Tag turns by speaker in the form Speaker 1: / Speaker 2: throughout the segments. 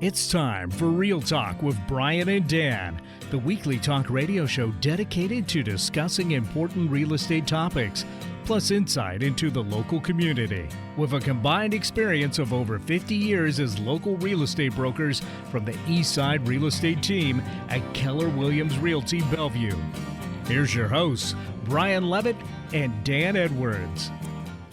Speaker 1: It's time for Real Talk with Brian and Dan, the weekly talk radio show dedicated to discussing important real estate topics, plus insight into the local community. With a combined experience of over 50 years as local real estate brokers from the East Side Real Estate team at Keller Williams Realty Bellevue. Here's your hosts, Brian Levitt and Dan Edwards.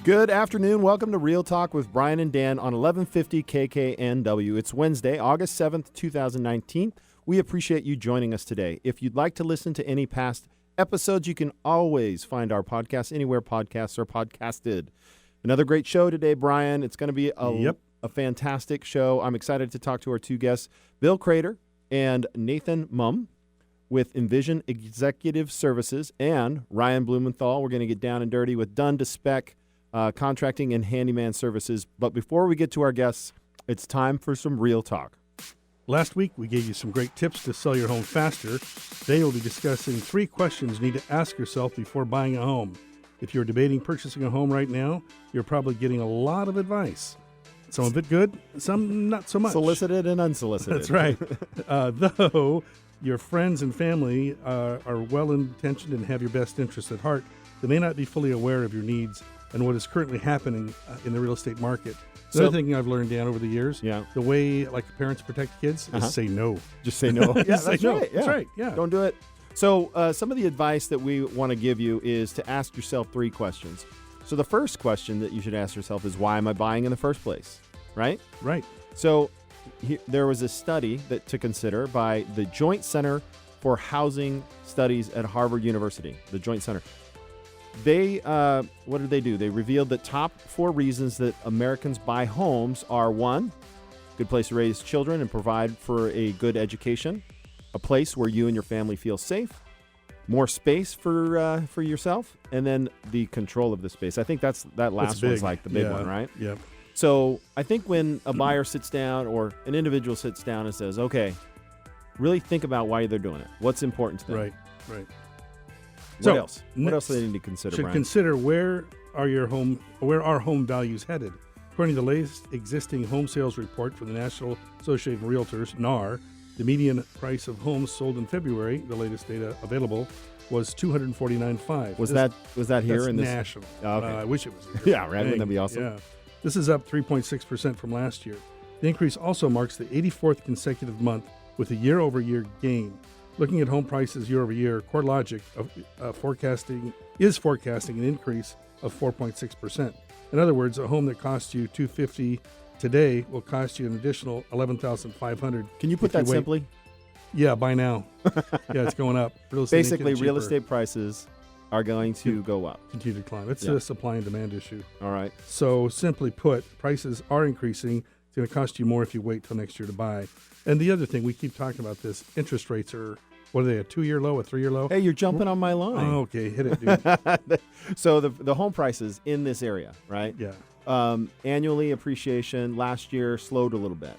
Speaker 2: Good afternoon. Welcome to Real Talk with Brian and Dan on 1150 KKNW. It's Wednesday, August 7th, 2019. We appreciate you joining us today. If you'd like to listen to any past episodes, you can always find our podcast anywhere podcasts are podcasted. Another great show today, Brian. It's going to be a fantastic show. I'm excited to talk to our two guests, Bill Crader and Nathan Mumm with Envision Executive Services, and Ryan Blumenthal. We're going to get down and dirty with Done to Spec contracting and handyman services. But before we get to our guests, it's time for some Real Talk.
Speaker 3: Last week, we gave you some great tips to sell your home faster. Today, we'll be discussing 3 questions you need to ask yourself before buying a home. If you're debating purchasing a home right now, you're probably getting a lot of advice. Some of it good, some not so much.
Speaker 2: Solicited and unsolicited.
Speaker 3: That's right. Though your friends and family are well-intentioned and have your best interests at heart, they may not be fully aware of your needs and what is currently happening in the real estate market. The other thing I've learned, Dan, over the years, the way parents protect kids is say no.
Speaker 2: Just say no. Yeah,
Speaker 3: that's right. That's right. Yeah.
Speaker 2: Don't do it. So some of the advice that we want to give you is to ask yourself 3 questions. So the first question that you should ask yourself is, why am I buying in the first place? Right?
Speaker 3: Right. So
Speaker 2: there was a study that to consider by the Joint Center for Housing Studies at Harvard University, the Joint Center. They, what did they do? They revealed that top 4 reasons that Americans buy homes are: 1, good place to raise children and provide for a good education, a place where you and your family feel safe, more space for yourself, and then the control of the space. I think that last one's like the big one, right?
Speaker 3: Yeah.
Speaker 2: So I think when a buyer sits down or an individual sits down and says, okay, really think about why they're doing it. What's important to them?
Speaker 3: Right.
Speaker 2: What else? What else do they need to consider,
Speaker 3: Should
Speaker 2: Brian?
Speaker 3: consider where are home values headed. According to the latest existing home sales report from the National Association of Realtors, NAR, the median price of homes sold in February, the latest data available, was $249,500.
Speaker 2: Was that here in this?
Speaker 3: National.
Speaker 2: Oh, okay.
Speaker 3: I wish it was here.
Speaker 2: Yeah, right. Wouldn't that be awesome?
Speaker 3: Yeah. This is up 3.6% from last year. The increase also marks the 84th consecutive month with a year-over-year gain. Looking at home prices year over year, CoreLogic is forecasting an increase of 4.6%. In other words, a home that costs you $250 today will cost you an additional $11,500.
Speaker 2: Can you put that simply?
Speaker 3: Yeah, by now. Yeah, it's going up.
Speaker 2: Basically, real estate prices are going to go up.
Speaker 3: Continue to climb. It's a supply and demand issue.
Speaker 2: All right.
Speaker 3: So simply put, prices are increasing. It's going to cost you more if you wait till next year to buy. And the other thing, we keep talking about this, interest rates are, what are they, a 2-year low, a 3-year low?
Speaker 2: Hey, you're jumping on my line.
Speaker 3: Oh, okay, hit it, dude.
Speaker 2: So the home prices in this area, right?
Speaker 3: Yeah.
Speaker 2: Annually appreciation last year slowed a little bit.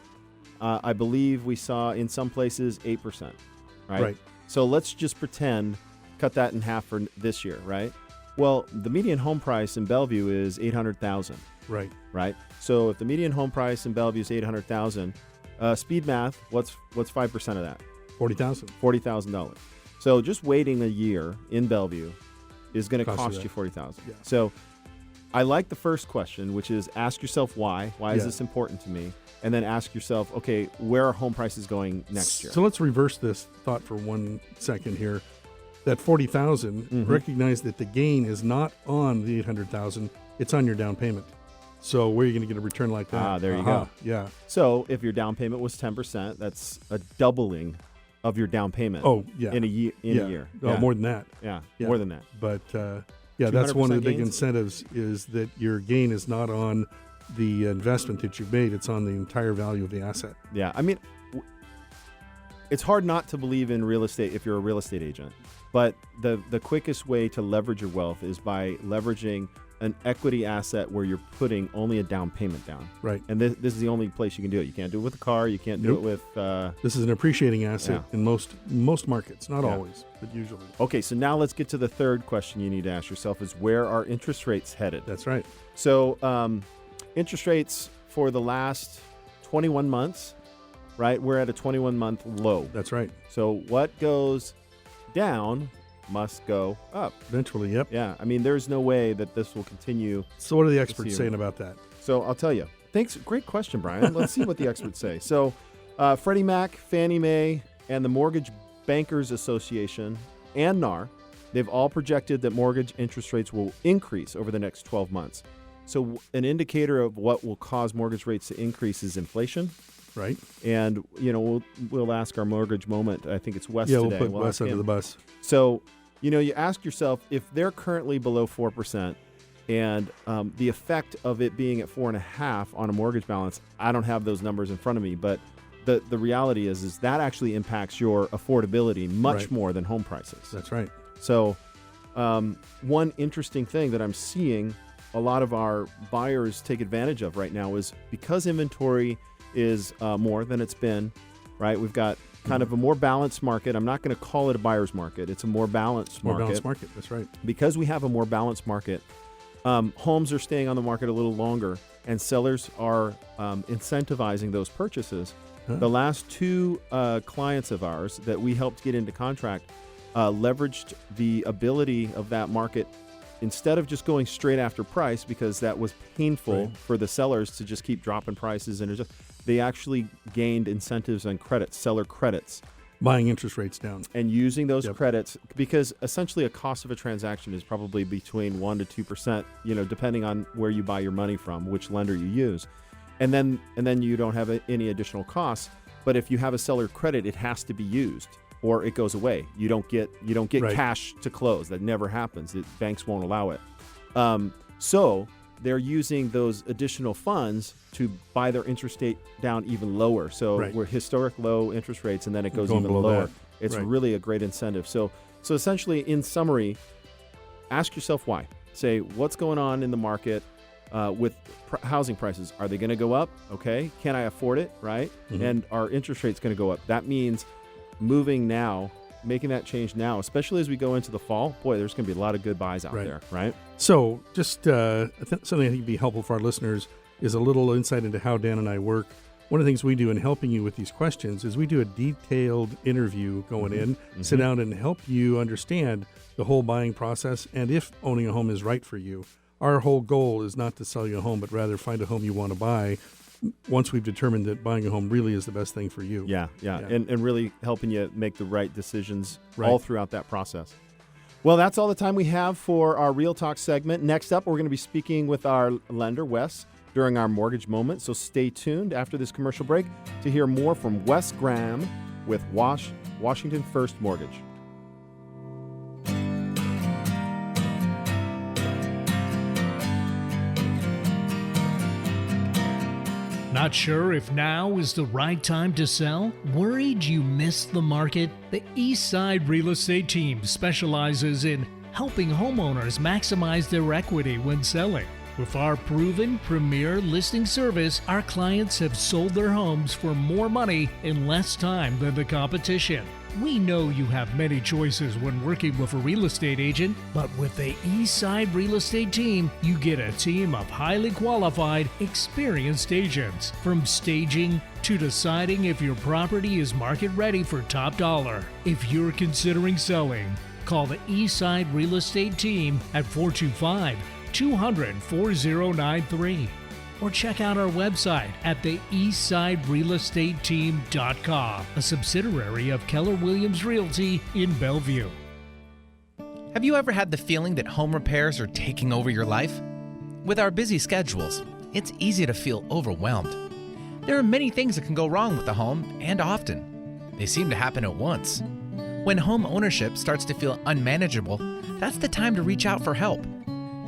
Speaker 2: I believe we saw in some places 8%, right?
Speaker 3: Right.
Speaker 2: So let's just pretend, cut that in half for this year, right? Well, the median home price in Bellevue is $800,000.
Speaker 3: Right.
Speaker 2: Right. So if the median home price in Bellevue is $800,000, speed math, what's 5% of that?
Speaker 3: $40,000.
Speaker 2: $40,000. So just waiting a year in Bellevue is going to cost you $40,000.
Speaker 3: Yeah.
Speaker 2: So I like the first question, which is ask yourself why. Why is this important to me? And then ask yourself, okay, where are home prices going next year?
Speaker 3: So let's reverse this thought for 1 second here. That $40,000, recognize that the gain is not on the $800,000; it's on your down payment. So where are you going to get a return like that?
Speaker 2: There you go.
Speaker 3: Yeah.
Speaker 2: So if your down payment was 10%, that's a doubling of your down payment.
Speaker 3: Oh, yeah.
Speaker 2: In a year.
Speaker 3: Oh, more than that.
Speaker 2: Yeah, more than that.
Speaker 3: But that's one of the big
Speaker 2: gains?
Speaker 3: incentives is that your gain is not on the investment that you've made; it's on the entire value of the asset.
Speaker 2: Yeah, I mean, it's hard not to believe in real estate if you're a real estate agent. But the quickest way to leverage your wealth is by leveraging an equity asset where you're putting only a down payment down.
Speaker 3: Right.
Speaker 2: And this is the only place you can do it. You can't do it with a car. You can't do it with...
Speaker 3: This is an appreciating asset in most markets. Not always, but usually.
Speaker 2: Okay, so now let's get to the third question you need to ask yourself is, where are interest rates headed?
Speaker 3: That's right.
Speaker 2: So interest rates for the last 21 months right? We're at a 21-month low.
Speaker 3: That's right.
Speaker 2: So what goes down must go up.
Speaker 3: Eventually, yep.
Speaker 2: Yeah, I mean, there's no way that this will continue.
Speaker 3: So what are the experts saying about that?
Speaker 2: So I'll tell you. Thanks. Great question, Brian. Let's see what the experts say. So Freddie Mac, Fannie Mae, and the Mortgage Bankers Association and NAR, they've all projected that mortgage interest rates will increase over the next 12 months. So an indicator of what will cause mortgage rates to increase is inflation.
Speaker 3: Right.
Speaker 2: And, we'll ask our mortgage moment. I think it's Wes today.
Speaker 3: We'll put Wes under the bus.
Speaker 2: So, you ask yourself, if they're currently below 4% and the effect of it being at 4.5 on a mortgage balance, I don't have those numbers in front of me, but the reality is that actually impacts your affordability much more than home prices.
Speaker 3: That's right.
Speaker 2: So one interesting thing that I'm seeing a lot of our buyers take advantage of right now is because inventory is more than it's been, right? We've got kind of a more balanced market. I'm not going to call it a buyer's market. It's a more balanced market.
Speaker 3: More balanced market, that's right.
Speaker 2: Because we have a more balanced market, homes are staying on the market a little longer, and sellers are incentivizing those purchases. The last two clients of ours that we helped get into contract leveraged the ability of that market instead of just going straight after price, because that was painful for the sellers to just keep dropping prices. And they actually gained incentives and credits, seller credits.
Speaker 3: Buying interest rates down.
Speaker 2: And using those credits, because essentially a cost of a transaction is probably between 1% to 2%, depending on where you buy your money from, which lender you use. And then you don't have any additional costs. But if you have a seller credit, it has to be used, or it goes away. You don't get cash to close. That never happens. Banks won't allow it. So they're using those additional funds to buy their interest rate down even lower. So we're historic low interest rates, and then it goes even lower. It's really a great incentive. So essentially, in summary, ask yourself why. Say, what's going on in the market with housing prices? Are they going to go up? Okay. Can I afford it? Right. Mm-hmm. And are interest rates going to go up? That means moving now, making that change now, especially as we go into the fall. Boy, there's going to be a lot of good buys out there, right?
Speaker 3: So just something I think would be helpful for our listeners is a little insight into how Dan and I work. One of the things we do in helping you with these questions is we do a detailed interview going in, sit down and help you understand the whole buying process and if owning a home is right for you. Our whole goal is not to sell you a home, but rather find a home you want to buy once we've determined that buying a home really is the best thing for you.
Speaker 2: Yeah. And really helping you make the right decisions all throughout that process. Well, that's all the time we have for our Real Talk segment. Next up, we're going to be speaking with our lender, Wes, during our mortgage moment. So stay tuned after this commercial break to hear more from Wes Graham with Washington First Mortgage.
Speaker 1: Not sure if now is the right time to sell? Worried you missed the market? The Eastside Real Estate Team specializes in helping homeowners maximize their equity when selling. With our proven premier listing service, our clients have sold their homes for more money in less time than the competition. We know you have many choices when working with a real estate agent, but with the Eastside Real Estate Team, you get a team of highly qualified, experienced agents. From staging to deciding if your property is market ready for top dollar. If you're considering selling, call the Eastside Real Estate Team at 425-200-4093. Or check out our website at the eastsiderealestateteam.com, a subsidiary of Keller Williams Realty in Bellevue.
Speaker 4: Have you ever had the feeling that home repairs are taking over your life? With our busy schedules, it's easy to feel overwhelmed. There are many things that can go wrong with a home, and often. They seem to happen at once. When home ownership starts to feel unmanageable, that's the time to reach out for help.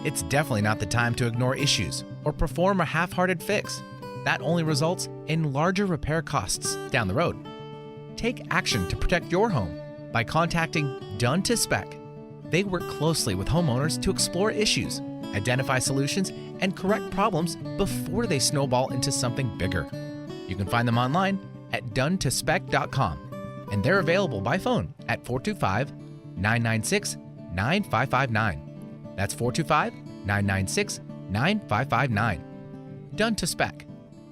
Speaker 4: It's definitely not the time to ignore issues or perform a half-hearted fix. That only results in larger repair costs down the road. Take action to protect your home by contacting Done to Spec. They work closely with homeowners to explore issues, identify solutions, and correct problems before they snowball into something bigger. You can find them online at donetospec.com, and they're available by phone at 425-996-9559. That's 425-996-9559. Done to Spec.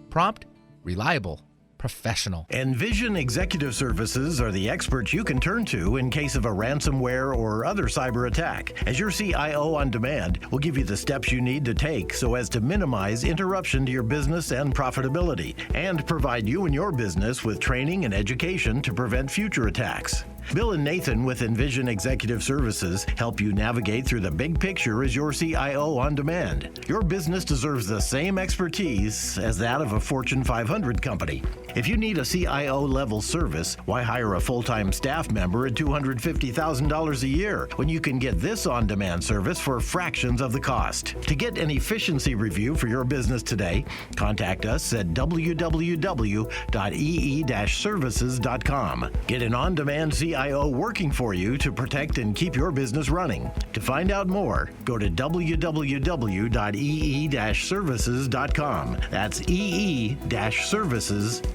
Speaker 4: Prompt, reliable, professional.
Speaker 5: Envision Executive Services are the experts you can turn to in case of a ransomware or other cyber attack. As your CIO on demand, we'll give you the steps you need to take so as to minimize interruption to your business and profitability, and provide you and your business with training and education to prevent future attacks. Bill and Nathan with Envision Executive Services help you navigate through the big picture as your CIO on demand. Your business deserves the same expertise as that of a Fortune 500 company. If you need a CIO-level service, why hire a full-time staff member at $250,000 a year when you can get this on-demand service for fractions of the cost? To get an efficiency review for your business today, contact us at www.ee-services.com. Get an on-demand CIO working for you to protect and keep your business running. To find out more, go to www.ee-services.com. That's ee-services.com.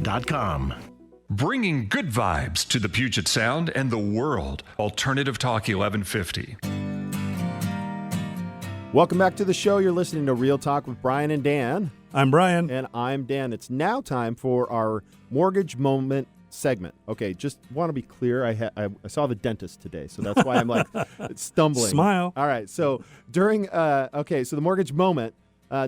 Speaker 6: Bringing good vibes to the Puget Sound and the world. Alternative Talk 1150.
Speaker 2: Welcome back to the show. You're listening to Real Talk with Brian and Dan.
Speaker 3: I'm Brian.
Speaker 2: And I'm Dan. It's now time for our Mortgage Moment segment. Okay, just want to be clear. I saw the dentist today, so that's why I'm like stumbling.
Speaker 3: Smile.
Speaker 2: All right, so during, so the Mortgage Moment,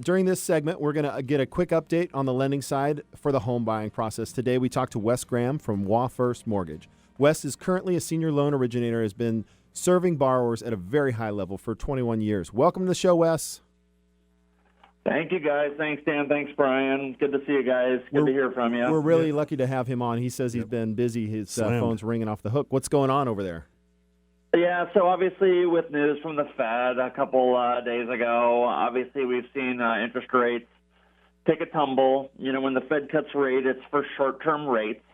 Speaker 2: during this segment, we're going to get a quick update on the lending side for the home buying process. Today, we talked to Wes Graham from Wa First Mortgage. Wes is currently a senior loan originator, has been serving borrowers at a very high level for 21 years. Welcome to the show, Wes.
Speaker 7: Thank you, guys. Thanks, Dan. Thanks, Brian. Good to see you guys. Good to hear from you.
Speaker 2: We're really lucky to have him on. He says he's been busy. His phone's ringing off the hook. What's going on over there?
Speaker 7: Yeah, so obviously with news from the Fed a couple days ago, obviously we've seen interest rates take a tumble. You know, when the Fed cuts rate, it's for short-term rates.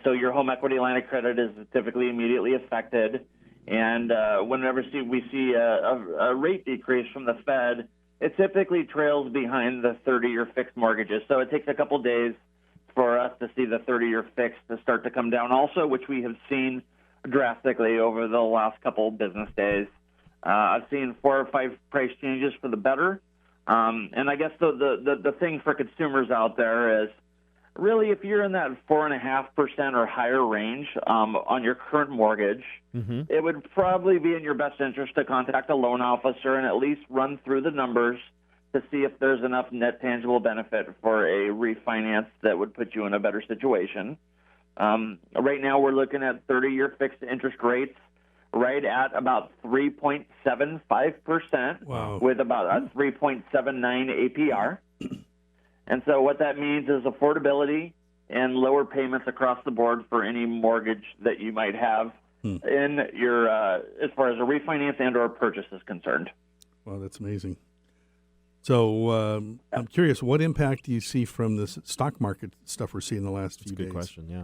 Speaker 7: So your home equity line of credit is typically immediately affected. And whenever we see a rate decrease from the Fed, it typically trails behind the 30-year fixed mortgages. So it takes a couple days for us to see the 30-year fixed to start to come down also, which we have seen drastically over the last couple of business days. I've seen 4 or 5 price changes for the better. And I guess the thing for consumers out there is really if you're in that 4.5% or higher range on your current mortgage, it would probably be in your best interest to contact a loan officer and at least run through the numbers to see if there's enough net tangible benefit for a refinance that would put you in a better situation. Right now we're looking at 30-year fixed interest rates right at about 3.75% with about a 3.79 APR. And so what that means is affordability and lower payments across the board for any mortgage that you might have in your as far as a refinance and or a purchase is concerned.
Speaker 3: Wow, that's amazing. So I'm curious, what impact do you see from this stock market stuff we're seeing the last few days?
Speaker 2: Good question, yeah.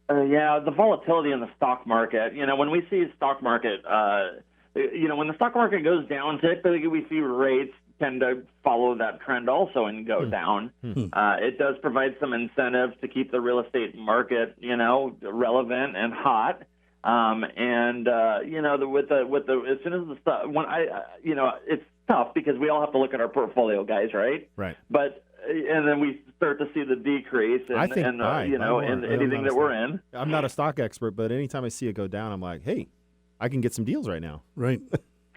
Speaker 7: The volatility in the stock market. You know, when we see stock market, when the stock market goes down, typically we see rates tend to follow that trend also and go down. It does provide some incentives to keep the real estate market, relevant and hot. With the as soon as the stuff, it's tough because we all have to look at our portfolio, guys, right?
Speaker 2: Right.
Speaker 7: But and then we start to see the decrease in anything that we're in.
Speaker 2: I'm not a stock expert, but anytime I see it go down, I'm like, hey, I can get some deals right now.
Speaker 3: Right.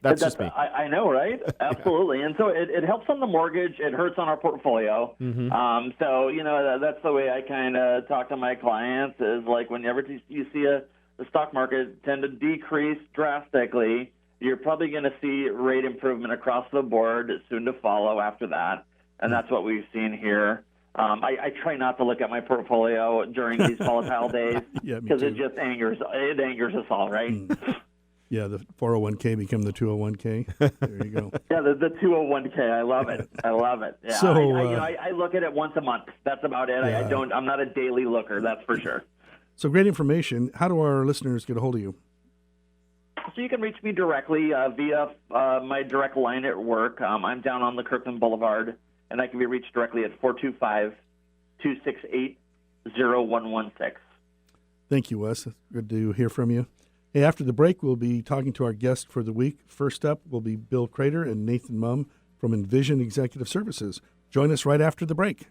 Speaker 2: That's just me.
Speaker 7: I know, right? Absolutely. And so it helps on the mortgage. It hurts on our portfolio. That's the way I kind of talk to my clients is like whenever you see the stock market tend to decrease drastically, you're probably going to see rate improvement across the board soon to follow after that. And that's what we've seen here. I try not to look at my portfolio during these volatile days because it just angers us all, right?
Speaker 3: Yeah, the 401k become the 201k. There you go.
Speaker 7: Yeah, the 201k. I love it. Yeah,
Speaker 3: so
Speaker 7: I look at it once a month. That's about it.
Speaker 3: Yeah.
Speaker 7: I'm not a daily looker. That's for sure.
Speaker 3: So great information. How do our listeners get a hold of you?
Speaker 7: So you can reach me directly via my direct line at work. I'm down on the Kirkland Boulevard, and I can be reached directly at 425-268-0116.
Speaker 3: Thank you, Wes. Good to hear from you. Hey, after the break, we'll be talking to our guest for the week. First up will be Bill Crader and Nathan Mumm from Envision Executive Services. Join us right after the break.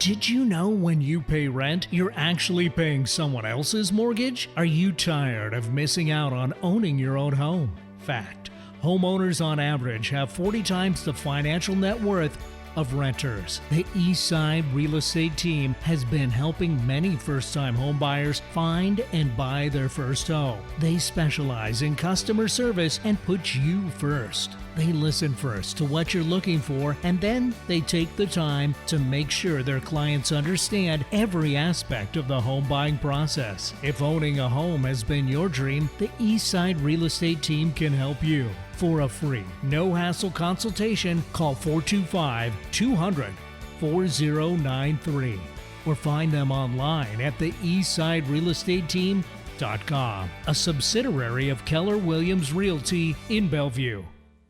Speaker 1: Did you know when you pay rent, you're actually paying someone else's mortgage? Are you tired of missing out on owning your own home? Fact: homeowners on average have 40 times the financial net worth of renters. The Eastside Real Estate Team has been helping many first-time homebuyers find and buy their first home. They specialize in customer service and put you first. They listen first to what you're looking for, and then they take the time to make sure their clients understand every aspect of the home buying process. If owning a home has been your dream, the Eastside Real Estate Team can help you. For a free, no-hassle consultation, call 425-200-4093 or find them online at the eastsiderealestateteam.com, a subsidiary of Keller Williams Realty in Bellevue.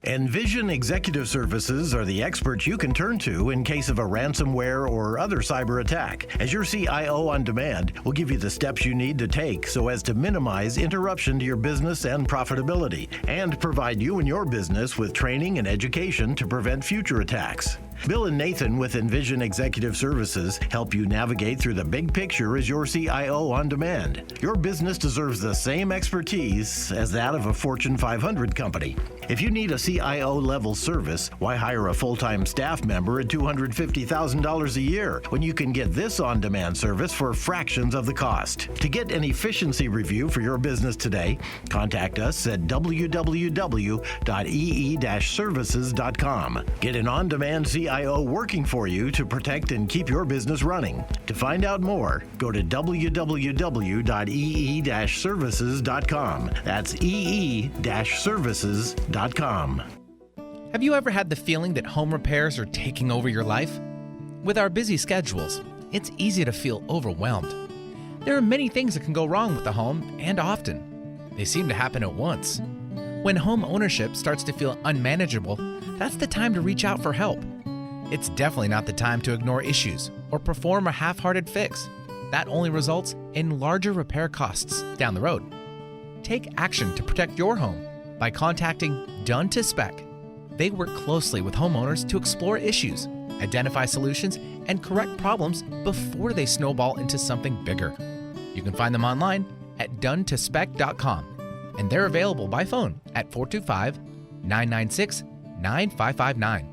Speaker 5: Envision Executive Services are the experts you can turn to in case of a ransomware or other cyber attack. As your CIO on demand, we'll give you the steps you need to take so as to minimize interruption to your business and profitability, and provide you and your business with training and education to prevent future attacks. Bill and Nathan with Envision Executive Services help you navigate through the big picture as your CIO on demand. Your business deserves the same expertise as that of a Fortune 500 company. If you need a CIO-level service, why hire a full-time staff member at $250,000 a year when you can get this on-demand service for fractions of the cost? To get an efficiency review for your business today, contact us at www.ee-services.com. Get an on-demand CIO working for you to protect and keep your business running. To find out more, go to www.ee-services.com. That's ee-services.com.
Speaker 4: Have you ever had the feeling that home repairs are taking over your life? With our busy schedules, it's easy to feel overwhelmed. There are many things that can go wrong with the home, and often. They seem to happen at once. When home ownership starts to feel unmanageable, that's the time to reach out for help. It's definitely not the time to ignore issues or perform a half-hearted fix. That only results in larger repair costs down the road. Take action to protect your home by contacting Done to Spec. They work closely with homeowners to explore issues, identify solutions, and correct problems before they snowball into something bigger. You can find them online at donetospec.com, and they're available by phone at 425-996-9559.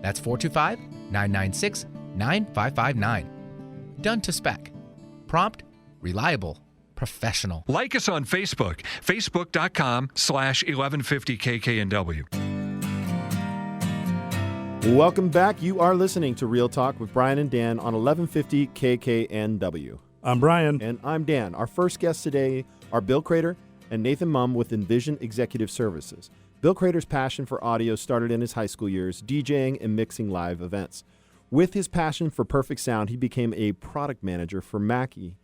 Speaker 4: That's 425-996-9559. Done to Spec. Prompt, reliable, professional.
Speaker 6: Like us on Facebook, facebook.com/1150KKNW.
Speaker 2: Welcome back. You are listening to Real Talk with Brian and Dan on 1150 KKNW.
Speaker 3: I'm Brian.
Speaker 2: And I'm Dan. Our first guests today are Bill Crader and Nathan Mumm with Envision Executive Services. Bill Crader's passion for audio started in his high school years, DJing and mixing live events. With his passion for perfect sound, he became a product manager for Mackie,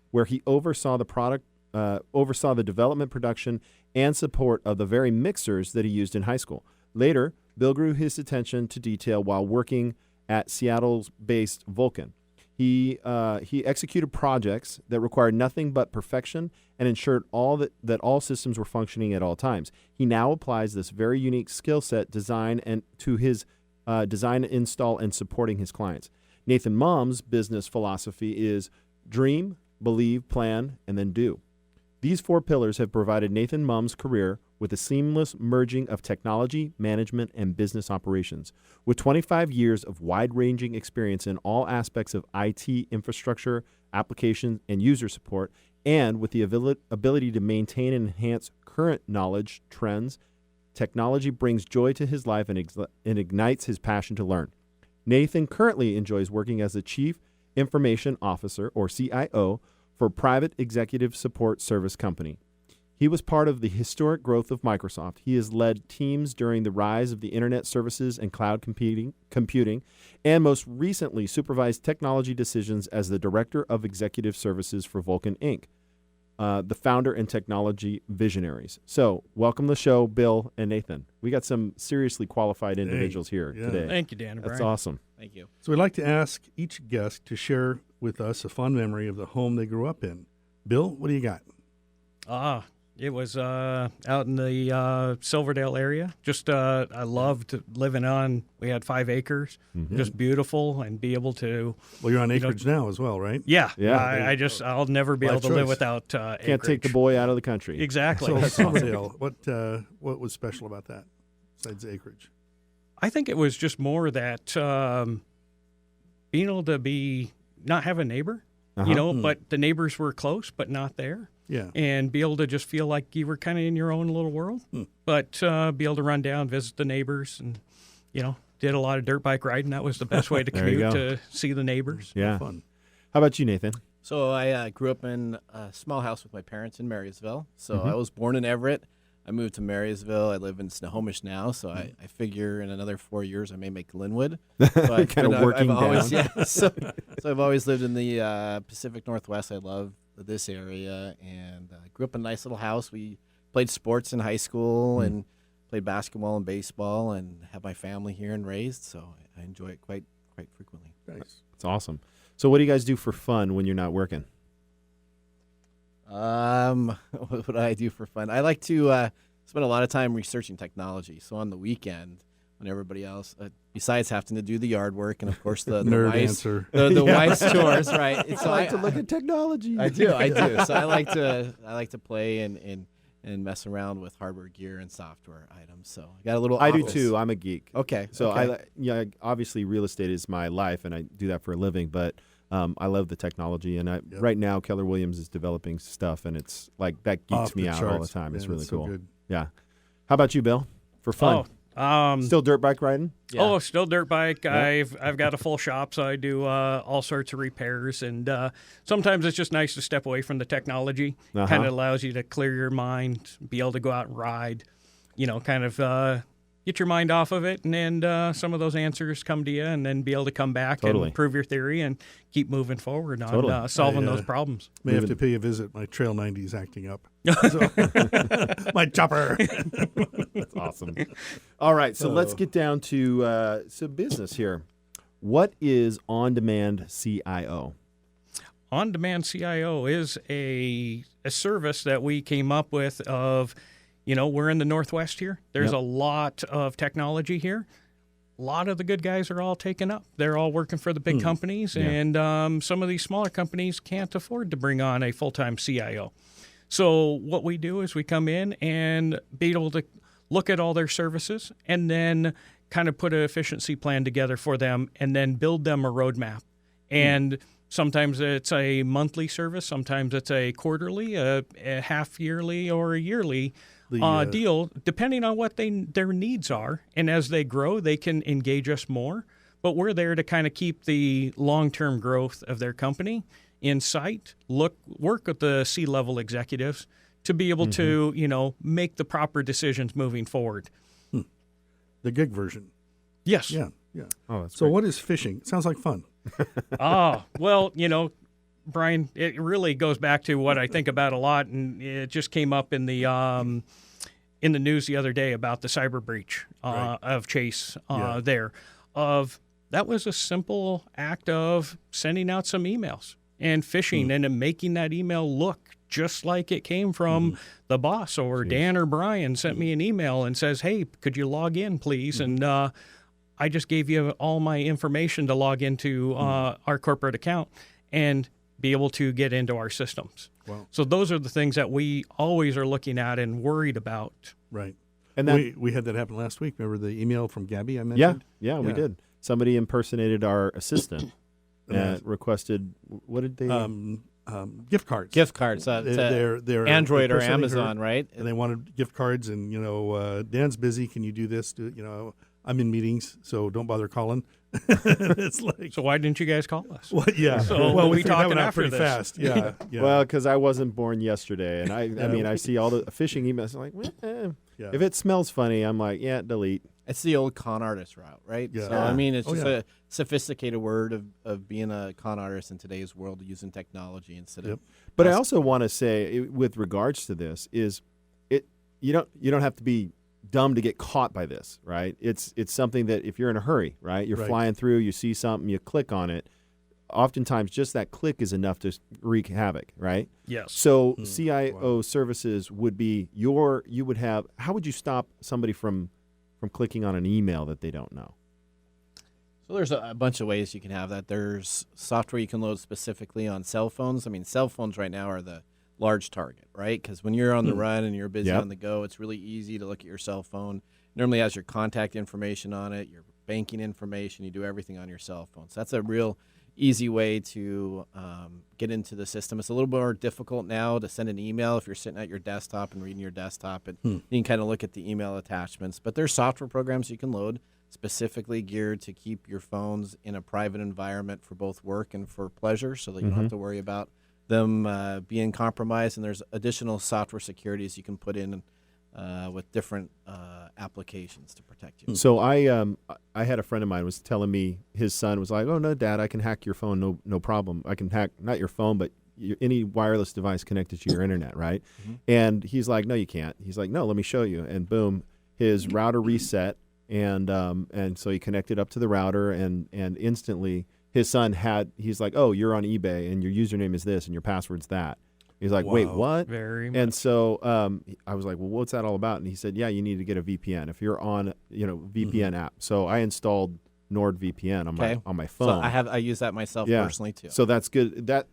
Speaker 2: where he oversaw the development, production, and support of the very mixers that he used in high school. Later, Bill grew his attention to detail while working at Seattle-based Vulcan. He executed projects that required nothing but perfection and ensured that all systems were functioning at all times. He now applies this very unique skill set design to his design, install, and supporting his clients. Nathan Mumm's business philosophy is dream, believe, plan, and then do. These four pillars have provided Nathan Mumm's career with a seamless merging of technology, management, and business operations. With 25 years of wide-ranging experience in all aspects of IT infrastructure, application, and user support, and with the ability to maintain and enhance current knowledge, trends, technology brings joy to his life and ignites his passion to learn. Nathan currently enjoys working as a Chief Information Officer, or CIO, for a private executive support service company. He was part of the historic growth of Microsoft. He has led teams during the rise of the internet services and cloud computing, and most recently supervised technology decisions as the Director of Executive Services for Vulcan Inc., the founder and technology visionaries. So, welcome to the show, Bill and Nathan. We got some seriously qualified individuals here today.
Speaker 8: Thank you, Dan and
Speaker 2: That's
Speaker 8: Brian.
Speaker 2: awesome.
Speaker 8: Thank you.
Speaker 3: So we'd like to ask each guest to share with us a fond memory of the home they grew up in. Bill, what do you got?
Speaker 8: It was out in the Silverdale area. Just I loved living on. We had 5 acres, just beautiful, and be able to.
Speaker 3: Well, you're on acreage now as well, right?
Speaker 8: Yeah,
Speaker 2: Yeah.
Speaker 8: I'll never be able to live without acreage.
Speaker 2: Can't take the boy out of the country.
Speaker 8: Exactly.
Speaker 3: So Silverdale, what was special about that besides acreage?
Speaker 8: I think it was just more that being able to not have a neighbor, but the neighbors were close, but not there.
Speaker 3: Yeah.
Speaker 8: And be able to just feel like you were kind of in your own little world, but be able to run down, visit the neighbors, and, did a lot of dirt bike riding. That was the best way to commute to see the neighbors.
Speaker 2: Yeah.
Speaker 3: Fun.
Speaker 2: How about you, Nathan?
Speaker 9: So I grew up in a small house with my parents in Marysville. So I was born in Everett. I moved to Marysville. I live in Snohomish now, so I figure in another 4 years I may make Linwood. But
Speaker 2: Kind of working
Speaker 9: I've always,
Speaker 2: down.
Speaker 9: Yeah, so I've always lived in the Pacific Northwest. I love this area, and grew up in a nice little house. We played sports in high school and played basketball and baseball, and have my family here and raised, so I enjoy it quite frequently.
Speaker 3: Nice.
Speaker 2: It's awesome. So what do you guys do for fun when you're not working?
Speaker 9: What do I do for fun? I like to spend a lot of time researching technology. So on the weekend, when everybody else, besides having to do the yard work and of course the
Speaker 3: Nerd
Speaker 9: wife's,
Speaker 3: answer.
Speaker 9: the wife's chores, right? It's,
Speaker 2: I like to look at technology.
Speaker 9: I do. So I like to play and mess around with hardware gear and software items. So I got a little.
Speaker 2: I do
Speaker 9: office.
Speaker 2: too. I'm a geek.
Speaker 9: Okay.
Speaker 2: So
Speaker 9: okay.
Speaker 2: Obviously real estate is my life, and I do that for a living. But I love the technology, and right now Keller Williams is developing stuff, and it's like that geeks
Speaker 3: Off
Speaker 2: me
Speaker 3: the
Speaker 2: out all the
Speaker 3: charts.
Speaker 2: time. It's
Speaker 3: Man,
Speaker 2: really
Speaker 3: it's so
Speaker 2: cool.
Speaker 3: good.
Speaker 2: Yeah. How about you, Bill? For fun. Still dirt bike riding?
Speaker 9: Yeah.
Speaker 8: Oh, still dirt bike. I've got a full shop, so I do all sorts of repairs, and sometimes it's just nice to step away from the technology. Kind of allows you to clear your mind, be able to go out and ride, kind of get your mind off of it, and then some of those answers come to you, and then be able to come back and prove your theory and keep moving forward on solving those problems.
Speaker 3: May have to pay a visit. My Trail 90 is acting up. So, my chopper.
Speaker 2: That's awesome. All right, so let's get down to some business here. What is On-Demand CIO?
Speaker 8: On-Demand CIO is a service that we came up with of, we're in the Northwest here. There's a lot of technology here. A lot of the good guys are all taken up. They're all working for the big companies, and some of these smaller companies can't afford to bring on a full-time CIO. So what we do is we come in and be able to look at all their services and then kind of put an efficiency plan together for them and then build them a roadmap. And sometimes it's a monthly service, sometimes it's a quarterly, a half yearly, or a yearly deal, depending on what their needs are. And as they grow, they can engage us more. But we're there to kind of keep the long-term growth of their company in sight, work with the C-level executives to be able to, make the proper decisions moving forward.
Speaker 3: The gig version.
Speaker 8: Yes.
Speaker 3: Yeah.
Speaker 2: Oh, that's
Speaker 3: So
Speaker 2: great.
Speaker 3: what is fishing? It sounds like fun.
Speaker 8: Well, Brian, it really goes back to what I think about a lot, and it just came up in the news the other day about the cyber breach of Chase there. That was a simple act of sending out some emails and phishing and making that email look just like it came from the boss, or Dan or Brian sent me an email and says, hey, could you log in, please? And I just gave you all my information to log into our corporate account and be able to get into our systems.
Speaker 3: Wow.
Speaker 8: So those are the things that we always are looking at and worried about.
Speaker 3: Right.
Speaker 2: And
Speaker 3: we had that happen last week. Remember the email from Gabby I mentioned?
Speaker 2: Yeah, we did. Somebody impersonated our assistant and requested, what did they?
Speaker 3: Gift cards.
Speaker 9: Gift cards.
Speaker 3: They're
Speaker 9: Android or
Speaker 3: impersonating
Speaker 9: Amazon,
Speaker 3: her,
Speaker 9: right?
Speaker 3: And they wanted gift cards, and Dan's busy. Can you do this? I'm in meetings, so don't bother calling. It's like,
Speaker 8: So why didn't you guys call us?
Speaker 3: well, yeah.
Speaker 8: So
Speaker 3: well,
Speaker 8: we
Speaker 3: we figured that
Speaker 8: talking
Speaker 3: one out
Speaker 8: after
Speaker 3: pretty
Speaker 8: this?
Speaker 3: fast. Yeah.
Speaker 2: Well, because I wasn't born yesterday, and I mean, I see all the phishing emails. I'm like, if it smells funny, I'm like, delete.
Speaker 9: It's the old con artist route, right?
Speaker 3: Yeah.
Speaker 9: So, I mean, it's
Speaker 3: Oh,
Speaker 9: just
Speaker 3: yeah.
Speaker 9: a sophisticated word of being a con artist in today's world, using technology instead of.
Speaker 2: But I also want to say, with regards to this, is you don't have to be dumb to get caught by this, right? It's something that if you're in a hurry, right? You're
Speaker 3: Right.
Speaker 2: flying through, you see something, you click on it. oftentimes just that click is enough to wreak havoc, right?
Speaker 8: Yes.
Speaker 2: So CIO services would be how would you stop somebody from clicking on an email that they don't know?
Speaker 9: So there's a bunch of ways you can have that. There's software you can load specifically on cell phones. I mean, cell phones right now are the large target, right? Because when you're on the run and you're busy on the go, it's really easy to look at your cell phone. It normally has your contact information on it, your banking information. You do everything on your cell phone. So that's a real easy way to get into the system. It's a little more difficult now to send an email if you're sitting at your desktop and reading your desktop. And you can kind of look at the email attachments. But there's software programs you can load specifically geared to keep your phones in a private environment for both work and for pleasure, so that you don't have to worry about them being compromised. And there's additional software securities you can put in with different applications to protect you.
Speaker 2: So I had a friend of mine was telling me his son was like, "Oh no, Dad, I can hack your phone, no problem. I can hack not your phone, but any wireless device connected to your internet, right?" And he's like, "No, you can't." He's like, "No, let me show you." And boom, his router reset, and so he connected up to the router, and instantly his son he's like, "Oh, you're on eBay, and your username is this, and your password's that." He's like, "Wait, what?"
Speaker 8: Very much.
Speaker 2: And so I was like, "Well, what's that all about?" And he said, "Yeah, you need to get a VPN if you're on, VPN app." So I installed NordVPN on my phone.
Speaker 9: So I use that myself personally too.
Speaker 2: So that's good. That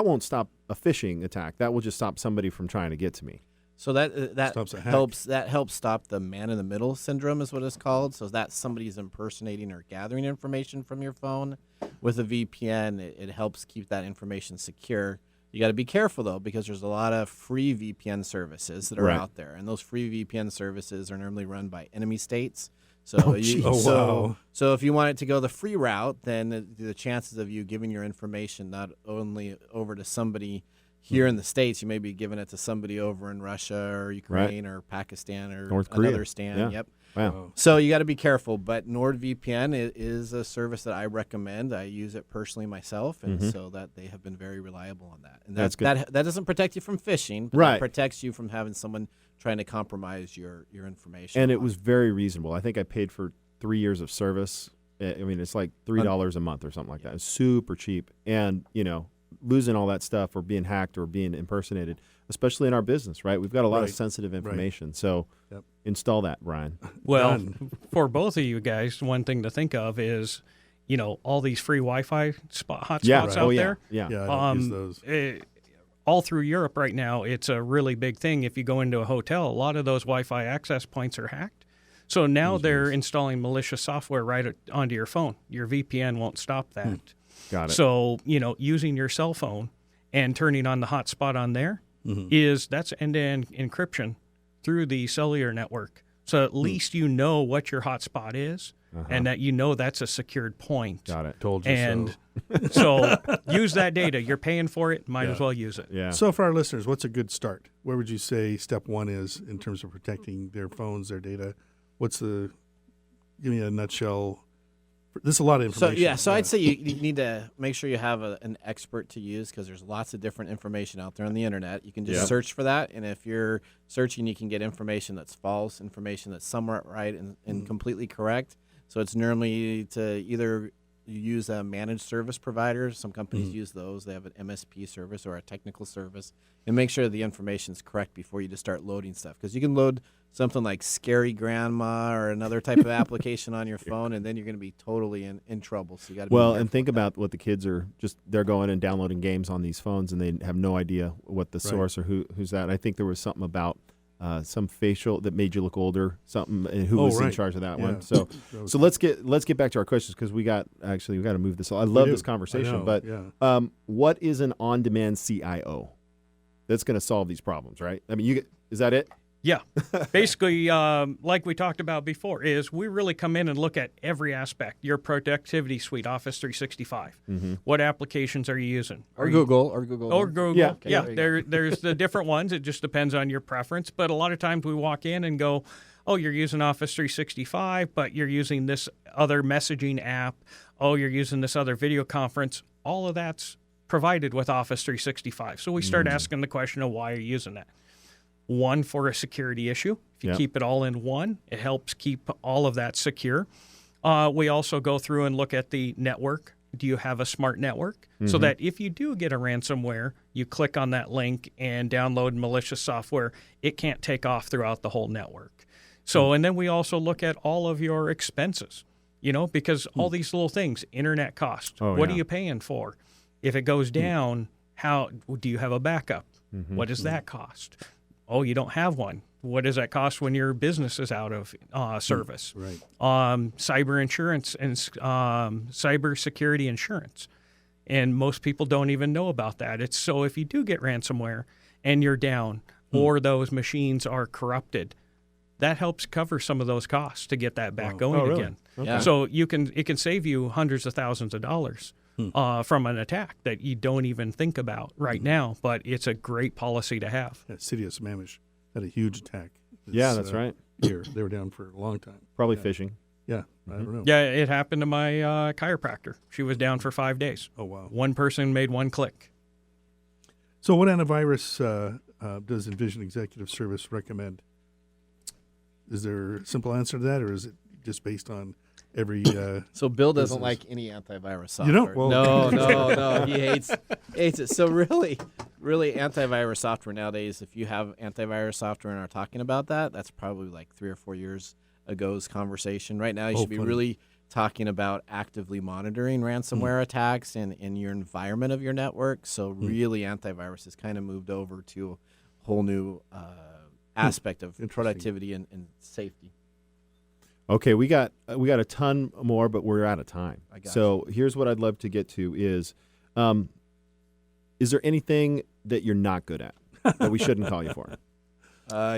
Speaker 2: won't stop a phishing attack. That will just stop somebody from trying to get to me.
Speaker 9: So that
Speaker 3: Stops a hack.
Speaker 9: helps stop the man in the middle syndrome is what it's called. So that somebody's impersonating or gathering information from your phone. With a VPN, it helps keep that information secure. You got to be careful though, because there's a lot of free VPN services that are out there, and those free VPN services are normally run by enemy states. So so if you want it to go the free route, then the chances of you giving your information not only over to somebody here in the States, you may be giving it to somebody over in Russia or Ukraine or Pakistan or
Speaker 2: North Korea.
Speaker 9: another stand.
Speaker 2: Yeah.
Speaker 9: Yep.
Speaker 2: Wow.
Speaker 9: So you got to be careful. But NordVPN is a service that I recommend. I use it personally myself, and so that they have been very reliable on that. And
Speaker 2: That's good.
Speaker 9: That doesn't protect you from phishing, but it protects you from having someone trying to compromise your information.
Speaker 2: And it was very reasonable. I think I paid for 3 years of service. I mean, it's like $3 a month or something like that. It's super cheap. And, losing all that stuff or being hacked or being impersonated, especially in our business, right? We've got a lot of sensitive information. So install that, Brian.
Speaker 8: Well, for both of you guys, one thing to think of is, all these free Wi-Fi hotspots out there.
Speaker 3: Yeah, I don't use those.
Speaker 8: All through Europe right now, it's a really big thing. If you go into a hotel, a lot of those Wi-Fi access points are hacked. So now they're installing malicious software right onto your phone. Your VPN won't stop that.
Speaker 2: Got it.
Speaker 8: So, using your cell phone and turning on the hotspot on there that's end-to-end encryption through the cellular network. So at least you know what your hotspot is and that that's a secured point.
Speaker 2: Got it.
Speaker 3: Told you
Speaker 8: and so use that data. You're paying for it. Might as well use it.
Speaker 2: Yeah.
Speaker 3: So for our listeners, what's a good start? Where would you say step one is in terms of protecting their phones, their data? Give me a nutshell. There's a lot of information.
Speaker 9: So I'd say you need to make sure you have an expert to use, because there's lots of different information out there on the internet. You can just search for that, and if you're searching, you can get information that's false, information that's somewhat right and completely correct. So it's normally to either use a managed service provider. Some companies use those. They have an MSP service or a technical service, and make sure the information is correct before you just start loading stuff, because you can load something like Scary Grandma or another type of application on your phone, and then you're going to be totally in trouble. So you got to
Speaker 2: and think about what the kids are they're going and downloading games on these phones, and they have no idea what the source or who's that. I think there was something about some facial that made you look older, something, and who was in charge of that one. So let's get back to our questions, because we got to move this. I love this conversation, but what is an on-demand CIO that's going to solve these problems, right? I mean, is that it?
Speaker 8: Yeah. Basically, like we talked about before, is we really come in and look at every aspect. Your productivity suite, Office 365. What applications are you using?
Speaker 9: Or Google.
Speaker 8: Yeah, there's the different ones. It just depends on your preference. But a lot of times we walk in and go, oh, you're using Office 365, but you're using this other messaging app. Oh, you're using this other video conference. All of that's provided with Office 365. So we start asking the question of why you're using that. One, for a security issue. If you keep it all in one, it helps keep all of that secure. We also go through and look at the network do you have a smart network? So that if you do get a ransomware, you click on that link and download malicious software, it can't take off throughout the whole network. So, and then we also look at all of your expenses, because all these little things, internet cost, what are you paying for? If it goes down, how do you have a backup? What does that cost? Oh, you don't have one. What does that cost when your business is out of service?
Speaker 3: Right.
Speaker 8: Cyber insurance and cyber security insurance. And most people don't even know about that. It's so if you do get ransomware and you're down or those machines are corrupted, that helps cover some of those costs to get that back going again.
Speaker 9: Okay.
Speaker 8: So it can save you hundreds of thousands of dollars from an attack that you don't even think about right now. But it's a great policy to have.
Speaker 3: Yeah, City of Sammamish had a huge attack.
Speaker 2: Yeah, that's right.
Speaker 3: Here, they were down for a long time.
Speaker 2: Probably fishing.
Speaker 3: Yeah, I don't know.
Speaker 8: Yeah, it happened to my chiropractor. She was down for 5 days.
Speaker 3: Oh, wow.
Speaker 8: One person made one click.
Speaker 3: So what antivirus does Envision Executive Service recommend? Is there a simple answer to that, or is it just based on every
Speaker 9: So Bill doesn't
Speaker 3: business?
Speaker 9: like any antivirus software.
Speaker 3: You don't? Well,
Speaker 9: No. He hates it. So really antivirus software nowadays, if you have antivirus software and are talking about that, that's probably like 3 or 4 years ago's conversation. Right now you should be
Speaker 3: funny.
Speaker 9: really talking about actively monitoring ransomware attacks in your environment of your network. So really antivirus has kind of moved over to a whole new aspect of productivity and safety.
Speaker 2: Okay, we got a ton more, but we're out of time. So here's what I'd love to get to is there anything that you're not good at that we shouldn't call you for?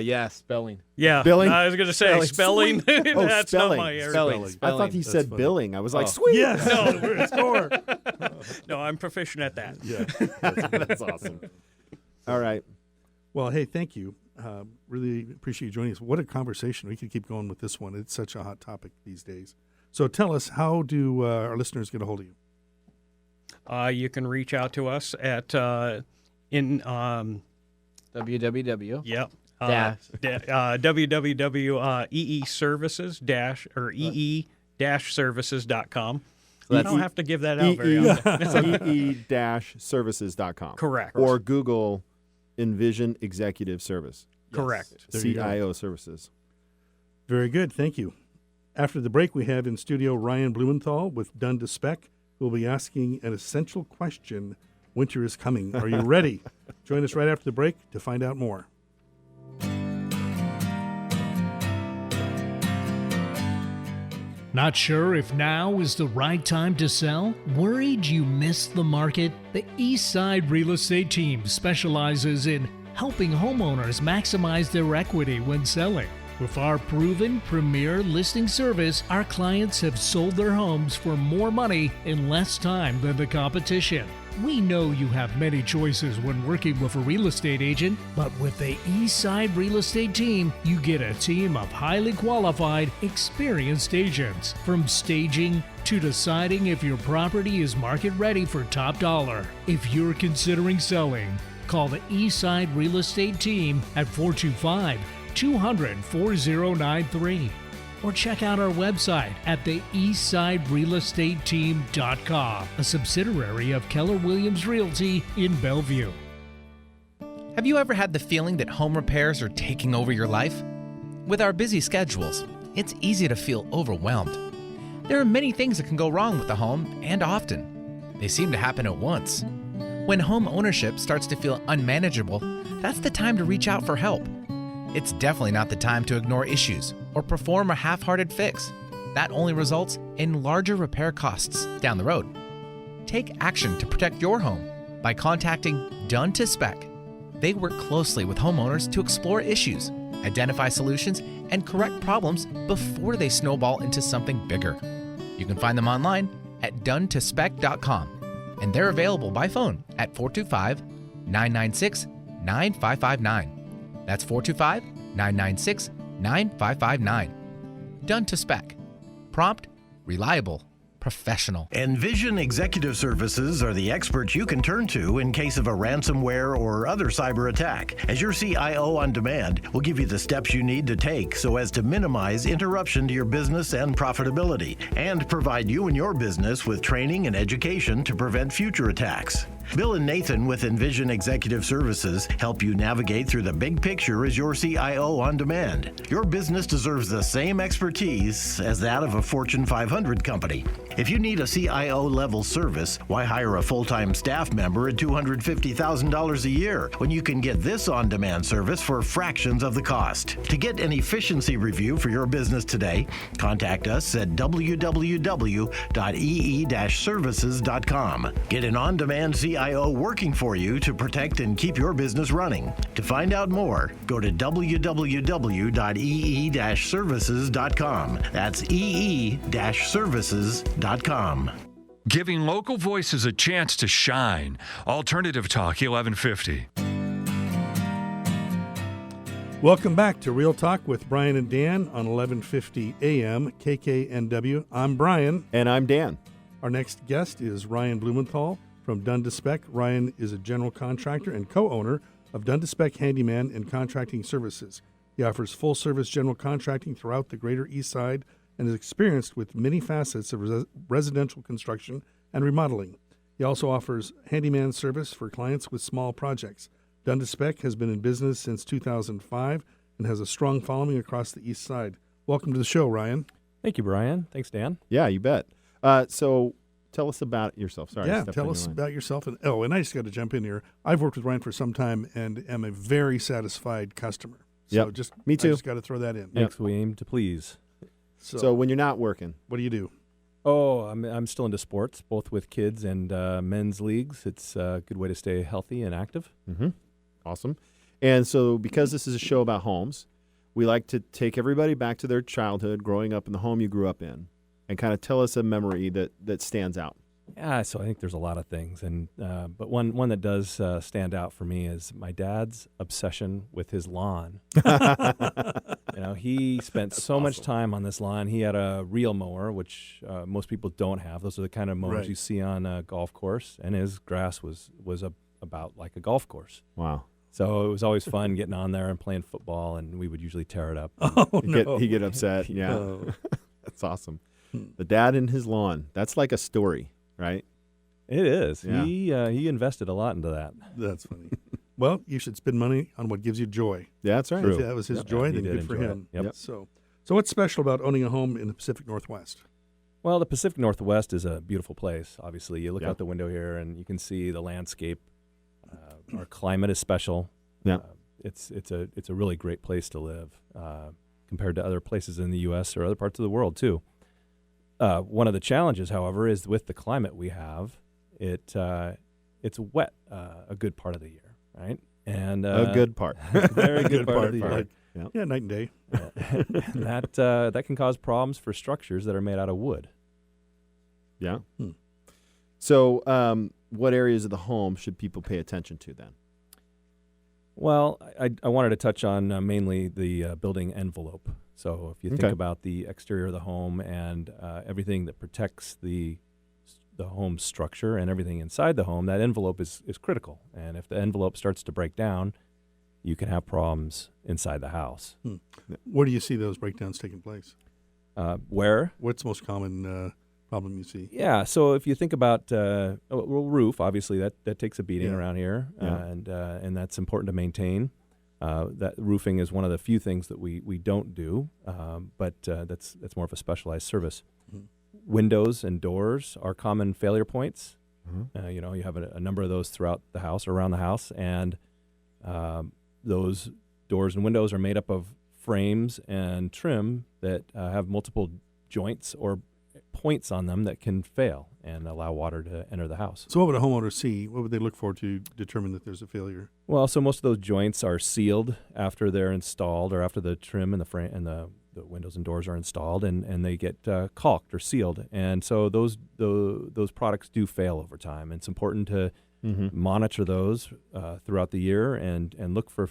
Speaker 9: Yeah, spelling.
Speaker 8: Yeah,
Speaker 2: Billing?
Speaker 8: I was going to say spelling. That's
Speaker 2: spelling.
Speaker 8: not my area.
Speaker 9: Spelling.
Speaker 2: I thought he said
Speaker 3: funny.
Speaker 2: billing. I was like,
Speaker 3: Oh.
Speaker 2: sweet.
Speaker 3: Yes. No, we're a score.
Speaker 8: No, I'm proficient at that.
Speaker 3: Yeah.
Speaker 2: That's awesome. All right.
Speaker 3: Well, hey, thank you. Really appreciate you joining us. What a conversation. We could keep going with this one. It's such a hot topic these days. So tell us, how do our listeners get a hold of you?
Speaker 8: You can reach out to us at
Speaker 9: www.
Speaker 8: Yep. www.eeservices or ee-services.com.
Speaker 9: So
Speaker 8: You
Speaker 9: that's
Speaker 8: don't have to give that out very often.
Speaker 2: ee-services.com.
Speaker 8: Correct.
Speaker 2: Or Google Envision Executive Service.
Speaker 8: Correct.
Speaker 3: There you go.
Speaker 2: CIO Services.
Speaker 3: Very good. Thank you. After the break, we have in studio Ryan Blumenthal with Done to Spec, who will be asking an essential question. Winter is coming. Are you ready? Join us right after the break to find out more.
Speaker 1: Not sure if now is the right time to sell? Worried you missed the market? The Eastside Real Estate Team specializes in helping homeowners maximize their equity when selling. With our proven premier listing service, our clients have sold their homes for more money in less time than the competition. We know you have many choices when working with a real estate agent, but with the Eastside Real Estate Team, you get a team of highly qualified, experienced agents. From staging to deciding if your property is market ready for top dollar. If you're considering selling, call the Eastside Real Estate Team at 425-200-4093. Or check out our website at the eastsiderealestateteam.com, a subsidiary of Keller Williams Realty in Bellevue.
Speaker 4: Have you ever had the feeling that home repairs are taking over your life? With our busy schedules, it's easy to feel overwhelmed. There are many things that can go wrong with the home, and often. They seem to happen at once. When home ownership starts to feel unmanageable, that's the time to reach out for help. It's definitely not the time to ignore issues or perform a half-hearted fix. That only results in larger repair costs down the road. Take action to protect your home by contacting Done to Spec. They work closely with homeowners to explore issues, identify solutions, and correct problems before they snowball into something bigger. You can find them online at donetospec.com, and they're available by phone at 425-996-9559. That's 425-996-9559. Done to Spec. Prompt, reliable, professional.
Speaker 5: Envision Executive Services are the experts you can turn to in case of a ransomware or other cyber attack. As your CIO on demand, we'll give you the steps you need to take so as to minimize interruption to your business and profitability, and provide you and your business with training and education to prevent future attacks. Bill and Nathan with Envision Executive Services help you navigate through the big picture as your CIO on demand. Your business deserves the same expertise as that of a Fortune 500 company. If you need a CIO-level service, why hire a full-time staff member at $250,000 a year when you can get this on-demand service for fractions of the cost? To get an efficiency review for your business today, contact us at www.ee-services.com. Get an on-demand CIO working for you to protect and keep your business running. To find out more, go to www.ee-services.com. That's ee-services.com.
Speaker 6: Giving local voices a chance to shine. Alternative Talk 1150.
Speaker 3: Welcome back to Real Talk with Brian and Dan on 1150 AM KKNW. I'm Brian.
Speaker 2: And I'm Dan.
Speaker 3: Our next guest is Ryan Blumenthal from Dun & Spec. Ryan is a general contractor and co-owner of Dun & Spec Handyman and Contracting Services. He offers full-service general contracting throughout the greater East Side and is experienced with many facets of residential construction and remodeling. He also offers handyman service for clients with small projects. Dun & Spec has been in business since 2005 and has a strong following across the East Side. Welcome to the show, Ryan.
Speaker 10: Thank you, Brian. Thanks, Dan.
Speaker 2: Yeah, you bet. So tell us about yourself. Sorry.
Speaker 3: Yeah, tell us about yourself. And I just got to jump in here. I've worked with Ryan for some time and am a very satisfied customer. So
Speaker 2: me too.
Speaker 3: I just got to throw that in.
Speaker 10: Thanks, we aim to please.
Speaker 2: So when you're not working,
Speaker 3: what do you do?
Speaker 10: Oh, I'm still into sports, both with kids and men's leagues. It's a good way to stay healthy and active.
Speaker 2: Mm-hmm. Awesome. And so because this is a show about homes, we like to take everybody back to their childhood, growing up in the home you grew up in, and kind of tell us a memory that stands out.
Speaker 10: Yeah, so I think there's a lot of things, and but one that does stand out for me is my dad's obsession with his lawn. He spent so much time on this lawn. He had a reel mower, which most people don't have. Those are the kind of mowers you see on a golf course, and his grass was about like a golf course.
Speaker 2: Wow.
Speaker 10: So it was always fun getting on there and playing football, and we would usually tear it up.
Speaker 2: He'd get upset. Yeah.
Speaker 3: No.
Speaker 2: That's awesome. The dad and his lawn. That's like a story, right?
Speaker 10: It is.
Speaker 2: Yeah.
Speaker 10: He invested a lot into that.
Speaker 3: That's funny. Well, you should spend money on what gives you joy.
Speaker 2: Yeah, that's right.
Speaker 3: If that was his joy, then good for him.
Speaker 10: Yep.
Speaker 3: So what's special about owning a home in the Pacific Northwest?
Speaker 10: Well, the Pacific Northwest is a beautiful place. Obviously, you look out the window here and you can see the landscape. Our climate is special.
Speaker 2: Yeah,
Speaker 10: it's a really great place to live compared to other places in the U.S. or other parts of the world too. One of the challenges, however, is with the climate we have. It's wet a good part of the year, right? And
Speaker 2: a good part,
Speaker 10: very good part of the year.
Speaker 3: Yeah, night and day.
Speaker 10: And that can cause problems for structures that are made out of wood.
Speaker 2: Yeah. So, what areas of the home should people pay attention to then?
Speaker 10: Well, I wanted to touch on mainly the building envelope. So if you think about the exterior of the home and everything that protects the home structure and everything inside the home, that envelope is critical. And if the envelope starts to break down, you can have problems inside the house.
Speaker 3: Where do you see those breakdowns taking place?
Speaker 10: Where?
Speaker 3: What's the most common problem you see?
Speaker 10: Yeah, so if you think about roof, obviously that takes a beating around here, and that's important to maintain. That roofing is one of the few things that we don't do, but that's more of a specialized service. Mm-hmm. Windows and doors are common failure points. Mm-hmm. You have a number of those throughout the house or around the house, and those doors and windows are made up of frames and trim that have multiple joints or points on them that can fail and allow water to enter the house.
Speaker 3: So what would a homeowner see? What would they look for to determine that there's a failure?
Speaker 10: Well, so most of those joints are sealed after they're installed, or after the trim and the frame and the windows and doors are installed, and they get caulked or sealed. And so those products do fail over time. And it's important to monitor those throughout the year and look for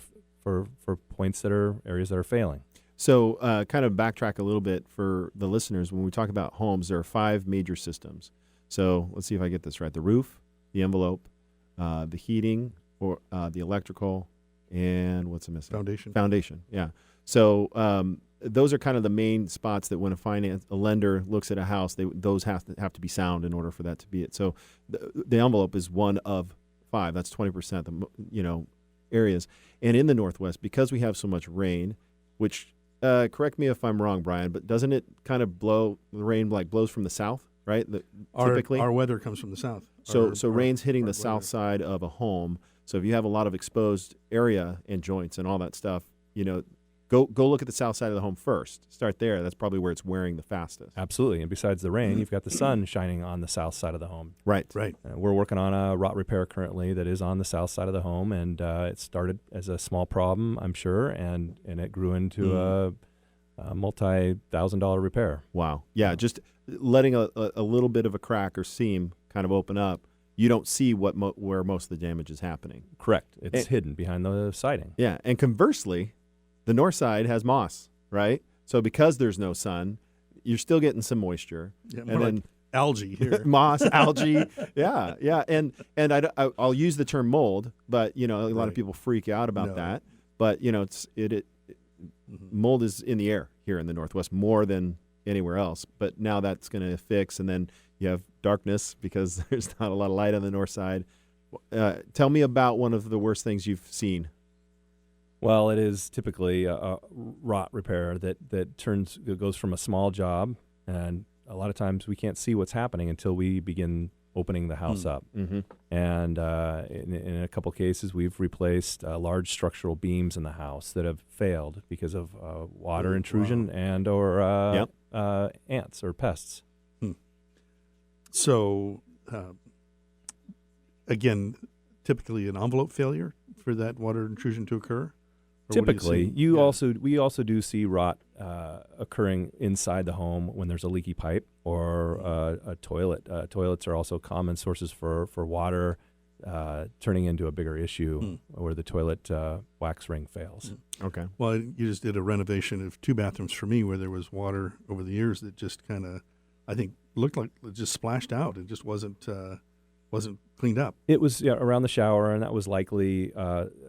Speaker 10: points that are areas that are failing.
Speaker 2: So kind of backtrack a little bit for the listeners. When we talk about homes, there are 5 major systems. So let's see if I get this right. The roof, the envelope, the heating, or the electrical, and what's it missing? Foundation, yeah. So those are kind of the main spots that when a lender looks at a house, those have to be sound in order for that to be it. So the envelope is one of 5. That's 20%, areas. And in the Northwest, because we have so much rain, which correct me if I'm wrong, Brian, but doesn't it kind of the rain blows from the south, right? Typically,
Speaker 3: our weather comes from the south.
Speaker 2: So rain's hitting the south side of a home. So if you have a lot of exposed area and joints and all that stuff, go look at the south side of the home first. Start there. That's probably where it's wearing the fastest.
Speaker 10: Absolutely. And besides the rain, you've got the sun shining on the south side of the home.
Speaker 2: Right.
Speaker 10: We're working on a rot repair currently that is on the south side of the home, and it started as a small problem, I'm sure, and it grew into a multi-$1,000 repair.
Speaker 2: Wow. Yeah, just letting a little bit of a crack or seam kind of open up, you don't see where most of the damage is happening.
Speaker 10: Correct. It's hidden behind the siding.
Speaker 2: Yeah, and conversely, the north side has moss, right? So because there's no sun, you're still getting some moisture.
Speaker 3: Yeah, and then algae here.
Speaker 2: Moss, algae. Yeah. And I'll use the term mold, but a lot of people freak out about that. But mold is in the air here in the Northwest more than anywhere else. But now that's going to fix, and then you have darkness because there's not a lot of light on the north side. Tell me about one of the worst things you've seen.
Speaker 10: Well, it is typically a rot repair that goes from a small job, and a lot of times we can't see what's happening until we begin opening the house up. Mm-hmm. And in a couple cases, we've replaced large structural beams in the house that have failed because of water intrusion and or ants or pests.
Speaker 3: So, again, typically an envelope failure for that water intrusion to occur?
Speaker 10: Typically, we also do see rot occurring inside the home when there's a leaky pipe or a toilet. Toilets are also common sources for water turning into a bigger issue where the toilet wax ring fails.
Speaker 2: Okay.
Speaker 3: Well, you just did a renovation of 2 bathrooms for me where there was water over the years that just kind of, I think, looked like it just splashed out. It just wasn't cleaned up.
Speaker 10: It was around the shower, and that was likely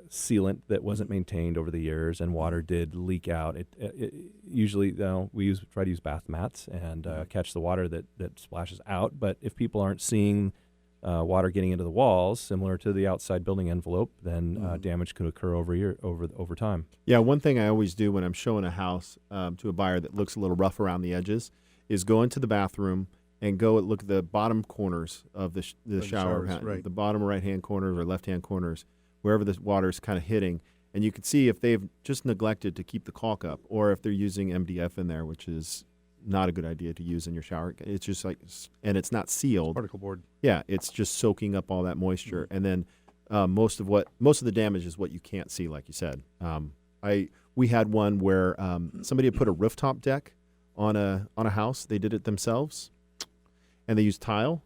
Speaker 10: sealant that wasn't maintained over the years, and water did leak out. It usually, we try to use bath mats and catch the water that splashes out. But if people aren't seeing water getting into the walls, similar to the outside building envelope, then damage could occur over time.
Speaker 2: Yeah, one thing I always do when I'm showing a house to a buyer that looks a little rough around the edges is go into the bathroom and go look at the bottom corners of the shower,
Speaker 3: right.
Speaker 2: The bottom right-hand corners or left-hand corners, wherever the water is kind of hitting. And you can see if they've just neglected to keep the caulk up or if they're using MDF in there, which is not a good idea to use in your shower. It's just and it's not sealed.
Speaker 3: Particle board.
Speaker 2: Yeah, it's just soaking up all that moisture. And then most of the damage is what you can't see, like you said. We had one where somebody had put a rooftop deck on a house. They did it themselves. And they used tile.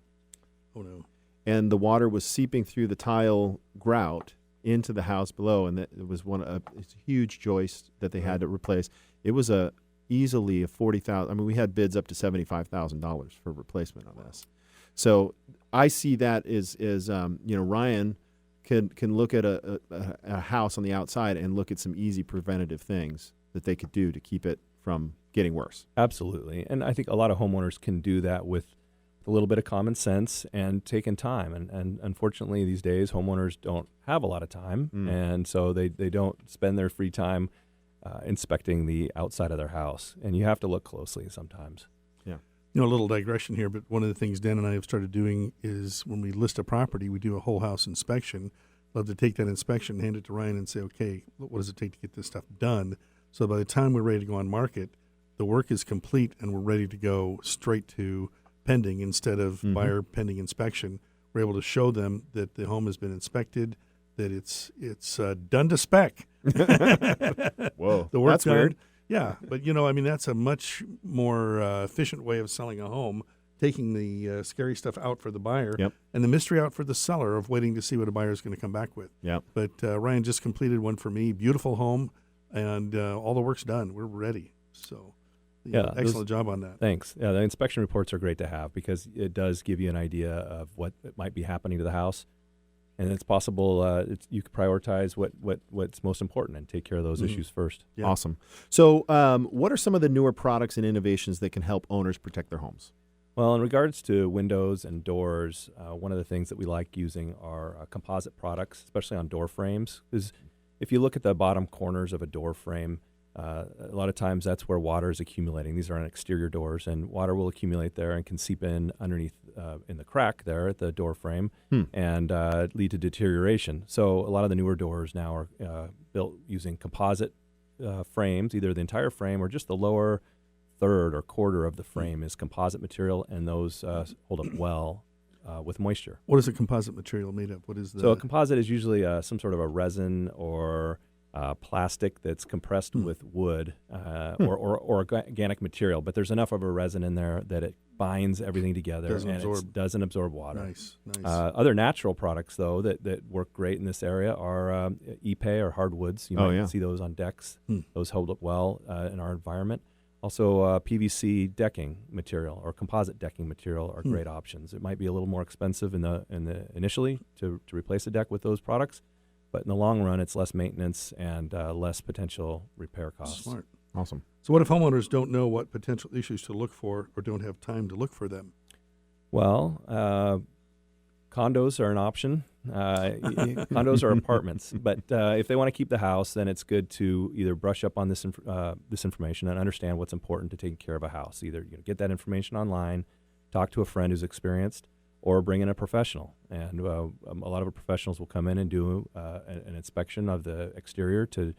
Speaker 3: Oh, no.
Speaker 2: And the water was seeping through the tile grout into the house below. And it was a huge joist that they had to replace. It was easily a $40,000. I mean, we had bids up to $75,000 for replacement on this. So I see that as Ryan can look at a house on the outside and look at some easy preventative things that they could do to keep it from getting worse.
Speaker 10: Absolutely. And I think a lot of homeowners can do that with a little bit of common sense and taking time. And unfortunately, these days, homeowners don't have a lot of time. And so they don't spend their free time inspecting the outside of their house. And you have to look closely sometimes.
Speaker 2: Yeah.
Speaker 3: A little digression here, but one of the things Dan and I have started doing is when we list a property, we do a whole house inspection. Love to take that inspection, hand it to Ryan and say, okay, what does it take to get this stuff done? So by the time we're ready to go on market, the work is complete and we're ready to go straight to pending instead of buyer pending inspection. We're able to show them that the home has been inspected, that it's done to spec.
Speaker 2: Whoa,
Speaker 3: the work
Speaker 2: that's
Speaker 3: done.
Speaker 2: weird.
Speaker 3: Yeah, but that's a much more efficient way of selling a home, taking the scary stuff out for the buyer and the mystery out for the seller of waiting to see what a buyer is going to come back with.
Speaker 2: Yep.
Speaker 3: But Ryan just completed one for me. Beautiful home. and all the work's done. We're ready. So,
Speaker 10: Yeah,
Speaker 3: excellent job on that.
Speaker 10: Thanks. Yeah, the inspection reports are great to have because it does give you an idea of what might be happening to the house, and it's possible you can prioritize what's most important and take care of those issues first.
Speaker 3: Yeah.
Speaker 2: Awesome. So, what are some of the newer products and innovations that can help owners protect their homes?
Speaker 10: Well, in regards to windows and doors, one of the things that we like using are composite products, especially on door frames. Because if you look at the bottom corners of a door frame, a lot of times that's where water is accumulating. These are on exterior doors, and water will accumulate there and can seep in underneath in the crack there at the door frame and lead to deterioration. So a lot of the newer doors now are built using composite frames, either the entire frame or just the lower third or quarter of the frame is composite material, and those hold up well with moisture.
Speaker 3: What is a composite material made of? What is the?
Speaker 10: So a composite is usually some sort of a resin or plastic that's compressed with wood or organic material, but there's enough of a resin in there that it binds everything together it doesn't absorb water.
Speaker 3: Nice.
Speaker 10: Other natural products, though, that work great in this area are Ipe or hardwoods. You might see those on decks. Those hold up well in our environment. Also, PVC decking material or composite decking material are great options. It might be a little more expensive in the initially to replace a deck with those products, but in the long run, it's less maintenance and less potential repair costs.
Speaker 3: Smart.
Speaker 2: Awesome.
Speaker 3: So what if homeowners don't know what potential issues to look for or don't have time to look for them?
Speaker 10: Well, condos are an option. Condos are apartments, but if they want to keep the house, then it's good to either brush up on this information and understand what's important to taking care of a house. Either get that information online, talk to a friend who's experienced, or bring in a professional. And a lot of our professionals will come in and do an inspection of the exterior to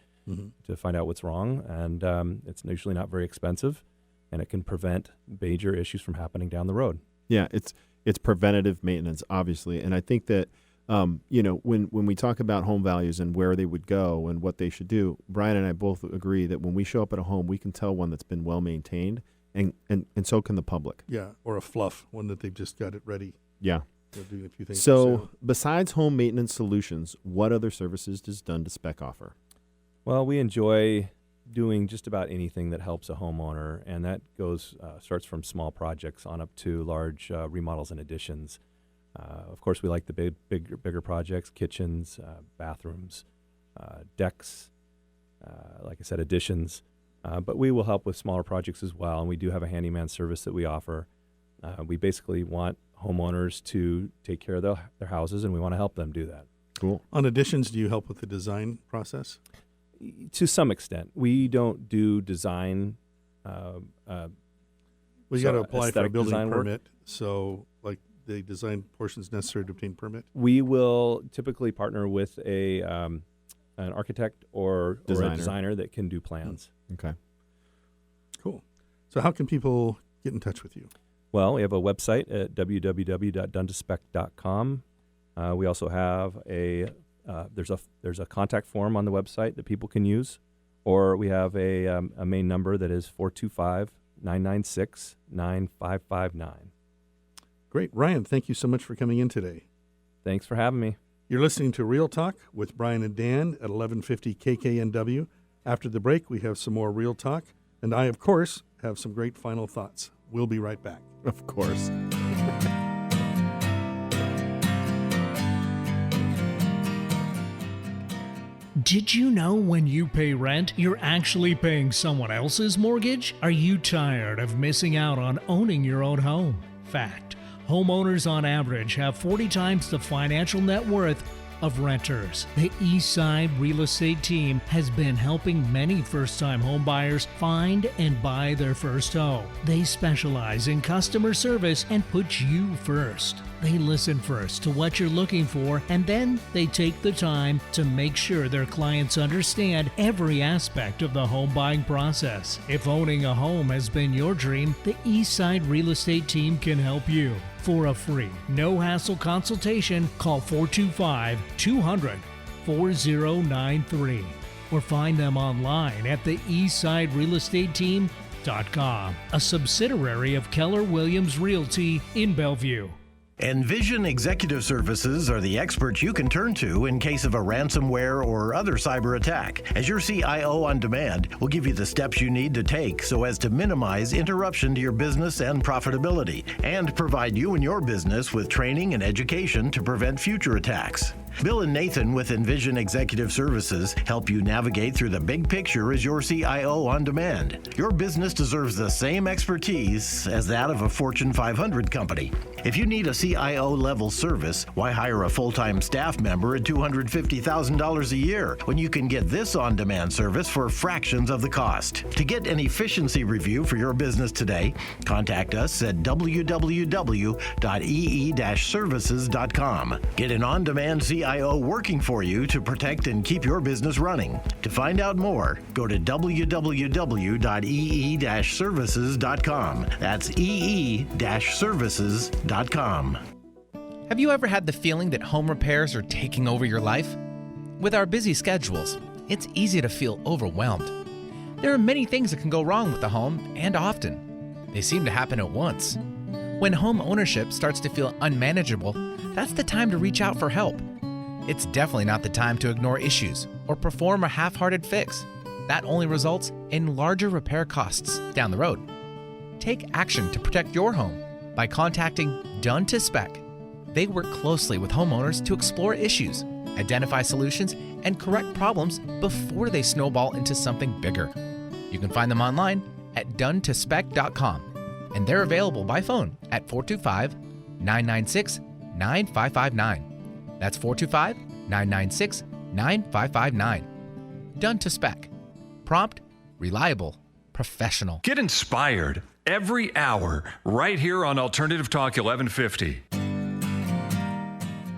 Speaker 10: find out what's wrong. And it's usually not very expensive, and it can prevent major issues from happening down the road.
Speaker 2: Yeah, it's preventative maintenance, obviously. And I think that, when we talk about home values and where they would go and what they should do, Brian and I both agree that when we show up at a home, we can tell one that's been well maintained, and so can the public.
Speaker 3: Yeah, or a fluff, one that they've just got it ready.
Speaker 2: Yeah.
Speaker 3: They're doing a few things.
Speaker 2: So besides home maintenance solutions, what other services does Done to Spec offer?
Speaker 10: Well, we enjoy doing just about anything that helps a homeowner, and that starts from small projects on up to large remodels and additions. Of course, we like the bigger projects, kitchens, bathrooms, decks, like I said, additions. But we will help with smaller projects as well, and we do have a handyman service that we offer. We basically want homeowners to take care of their houses, and we want to help them do that.
Speaker 2: Cool.
Speaker 3: On additions, do you help with the design process?
Speaker 10: To some extent. We don't do design.
Speaker 3: Well, you got to apply for a building permit,
Speaker 10: work.
Speaker 3: So like the design portions necessary to obtain permit?
Speaker 10: We will typically partner with an architect or a designer that can do plans.
Speaker 2: Okay.
Speaker 3: Cool. So how can people get in touch with you?
Speaker 10: Well, we have a website at www.donetospec.com. We also have there's a contact form on the website that people can use, or we have a main number that is 425-996-9559.
Speaker 3: Great. Ryan, thank you so much for coming in today.
Speaker 10: Thanks for having me.
Speaker 3: You're listening to Real Talk with Brian and Dan at 1150 KKNW. After the break, we have some more Real Talk, and I, of course, have some great final thoughts. We'll be right back.
Speaker 2: Of course.
Speaker 1: Did you know when you pay rent, you're actually paying someone else's mortgage? Are you tired of missing out on owning your own home? Fact: homeowners on average have 40 times the financial net worth of renters. The Eastside Real Estate Team has been helping many first-time home buyers find and buy their first home. They specialize in customer service and put you first. They listen first to what you're looking for, and then they take the time to make sure their clients understand every aspect of the home buying process. If owning a home has been your dream, the Eastside Real Estate Team can help you. For a free, no-hassle consultation, call 425-200-4093 or find them online at the eastsiderealestateteam.com, a subsidiary of Keller Williams Realty in Bellevue.
Speaker 5: Envision Executive Services are the experts you can turn to in case of a ransomware or other cyber attack. As your CIO on demand, we'll give you the steps you need to take so as to minimize interruption to your business and profitability, and provide you and your business with training and education to prevent future attacks. Bill and Nathan with Envision Executive Services help you navigate through the big picture as your CIO on demand. Your business deserves the same expertise as that of a Fortune 500 company. If you need a CIO-level service, why hire a full-time staff member at $250,000 a year when you can get this on-demand service for fractions of the cost? To get an efficiency review for your business today, contact us at www.ee-services.com. Get an on-demand CIO working for you to protect and keep your business running. To find out more, go to www.ee-services.com. That's ee-services.com.
Speaker 4: Have you ever had the feeling that home repairs are taking over your life? With our busy schedules, it's easy to feel overwhelmed. There are many things that can go wrong with the home, and often. They seem to happen at once. When home ownership starts to feel unmanageable, that's the time to reach out for help. It's definitely not the time to ignore issues or perform a half-hearted fix. That only results in larger repair costs down the road. Take action to protect your home by contacting Done to Spec. They work closely with homeowners to explore issues, identify solutions, and correct problems before they snowball into something bigger. You can find them online at donetospec.com, and they're available by phone at 425-996-9559. That's 425-996-9559. Done to Spec. Prompt, reliable, professional.
Speaker 6: Get inspired every hour right here on Alternative Talk 1150.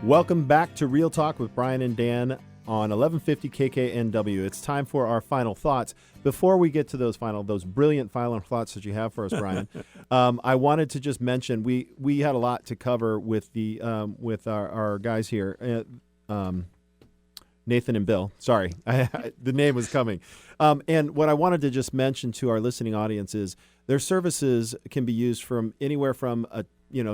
Speaker 2: Welcome back to Real Talk with Brian and Dan on 1150 KKNW. It's time for our final thoughts. Before we get to those brilliant final thoughts that you have for us, Brian, I wanted to just mention we had a lot to cover with the with our guys here, Nathan and Bill. Sorry, the name was coming. And what I wanted to just mention to our listening audience is their services can be used from anywhere from a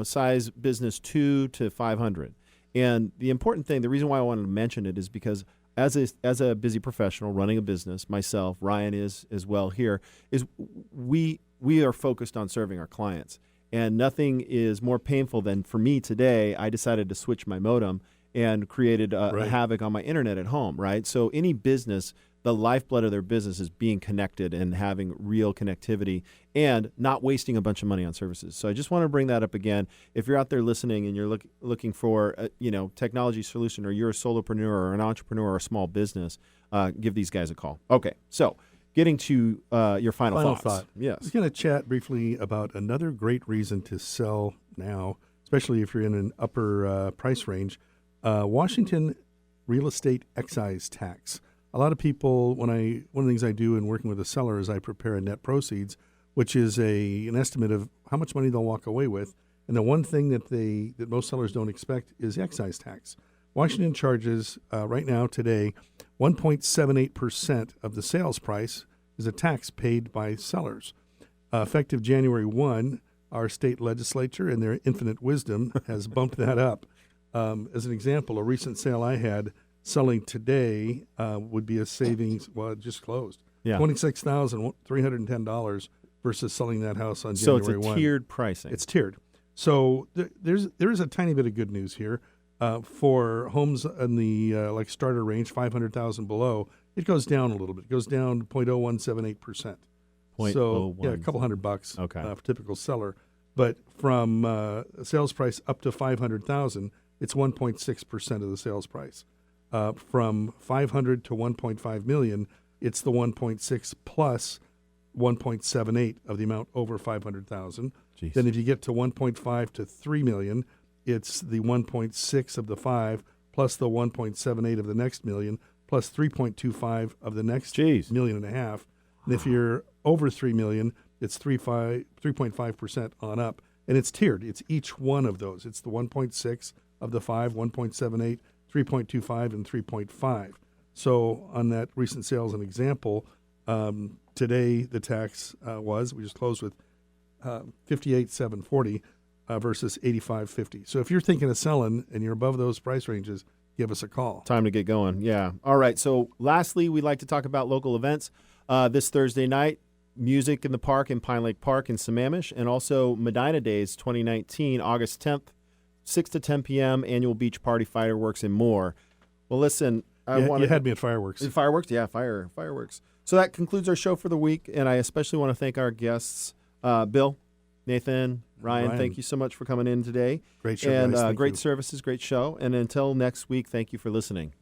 Speaker 2: size business 2 to 500. And the important thing, the reason why I wanted to mention it is because as a busy professional running a business, myself, Ryan is as well here, is we are focused on serving our clients. And nothing is more painful than for me today, I decided to switch my modem and created a havoc on my internet at home, right? So any business, the lifeblood of their business is being connected and having real connectivity and not wasting a bunch of money on services. So I just want to bring that up again. If you're out there listening and you're looking for a technology solution, or you're a solopreneur or an entrepreneur or a small business, give these guys a call. Okay, so getting to your final thoughts. Yes.
Speaker 3: I was going to chat briefly about another great reason to sell now, especially if you're in an upper price range. Washington real estate excise tax. A lot of people, one of the things I do in working with a seller is I prepare a net proceeds, which is an estimate of how much money they'll walk away with. And the one thing that most sellers don't expect is excise tax. Washington charges right now today 1.78% of the sales price is a tax paid by sellers. Effective January 1, our state legislature, in their infinite wisdom, has bumped that up. As an example, a recent sale I had selling today would be a savings, it just closed, $26,310 versus selling that house on January 1.
Speaker 2: So it's a tiered pricing.
Speaker 3: It's tiered. So there is a tiny bit of good news here. For homes in the starter range, 500,000 below, it goes down a little bit. It goes down 0.0178%. So a couple $100 for typical seller. But from a sales price up to 500,000, it's 1.6% of the sales price. From 500 to 1.5 million, it's the 1.6 plus 1.78 of the amount over 500,000. Then if you get to 1.5 to 3 million, it's the 1.6 of the 5 plus the 1.78 of the next million plus 3.25 of the next million and a half. And if you're over 3 million, it's 3.5% on up. And it's tiered. It's each one of those. It's the 1.6 of the 5, 1.78, 3.25, and 3.5. So on that recent sale as an example, today the tax we just closed with $58,740. versus $85.50. So if you're thinking of selling and you're above those price ranges, give us a call.
Speaker 2: Time to get going. Yeah. All right. So lastly, we'd like to talk about local events. This Thursday night, music in the park in Pine Lake Park in Sammamish, and also Medina Days 2019, August 10th, 6 to 10 p.m., annual beach party, fireworks, and more. Well, listen,
Speaker 3: You had me at fireworks.
Speaker 2: Fireworks? Yeah, fireworks. So that concludes our show for the week, and I especially want to thank our guests, Bill, Nathan, Ryan. Thank you so much for coming in today.
Speaker 3: Great show,
Speaker 2: and
Speaker 3: guys. Thank
Speaker 2: great
Speaker 3: you.
Speaker 2: services, great show. And until next week, thank you for listening.